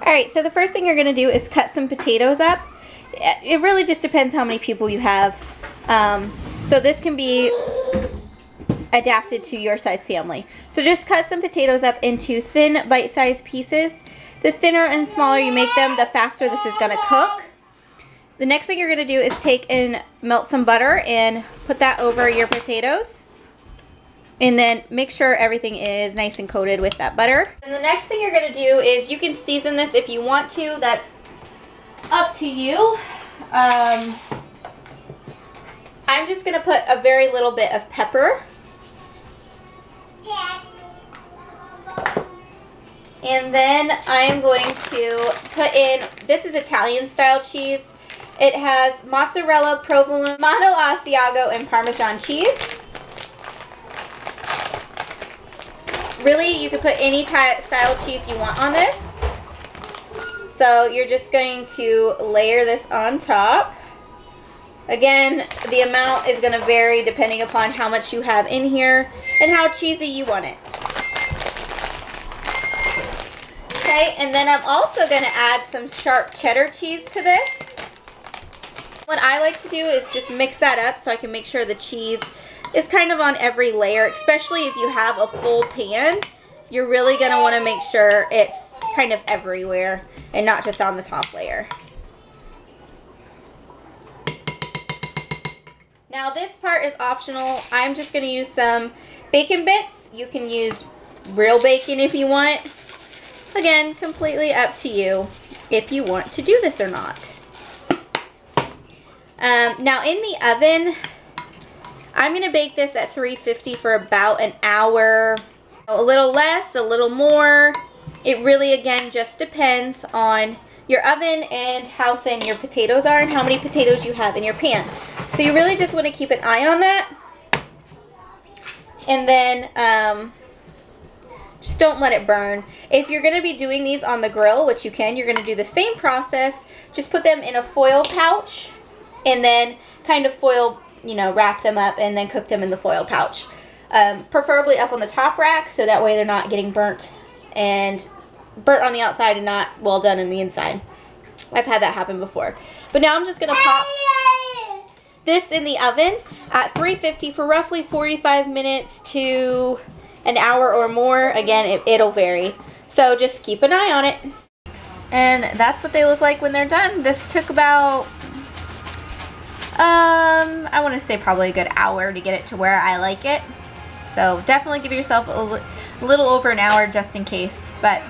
Alright, so the first thing you're going to do is cut some potatoes up. It really just depends how many people you have. So this can be adapted to your size family. So just cut some potatoes up into thin bite-sized pieces. The thinner and smaller you make them, the faster this is going to cook. The next thing you're going to do is take and melt some butter and put that over your potatoes. And then make sure everything is nice and coated with that butter. And the next thing you're going to do is you can season this if you want to. That's up to you. I'm just going to put a very little bit of pepper. And then I am going to put in, this is Italian style cheese. It has mozzarella, provolone, Romano Asiago, and Parmesan cheese. Really, you could put any style cheese you want on this. So you're just going to layer this on top. Again, the amount is going to vary depending upon how much you have in here and how cheesy you want it. Okay, and then I'm also going to add some sharp cheddar cheese to this. What I like to do is just mix that up so I can make sure the cheese is kind of on every layer, especially if you have a full pan. You're really going to want to make sure it's kind of everywhere and not just on the top layer. Now this part is optional. I'm just going to use some bacon bits. You can use real bacon if you want. Again, completely up to you if you want to do this or not. Now in the oven, I'm going to bake this at 350 for about an hour. A little less, a little more. It really, again, just depends on your oven and how thin your potatoes are and how many potatoes you have in your pan. So you really just want to keep an eye on that. And then just don't let it burn. If you're going to be doing these on the grill, which you can, you're going to do the same process. Just put them in a foil pouch and then kind of foil, wrap them up and then cook them in the foil pouch. Preferably up on the top rack so that way they're not getting burnt on the outside and not well done in the inside. I've had that happen before. But now I'm just going to pop this in the oven at 350 for roughly 45 minutes to an hour or more. Again, it'll vary. So just keep an eye on it. And that's what they look like when they're done. This took about, I want to say probably a good hour to get it to where I like it. So definitely give yourself a little over an hour just in case. But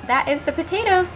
that is the potatoes.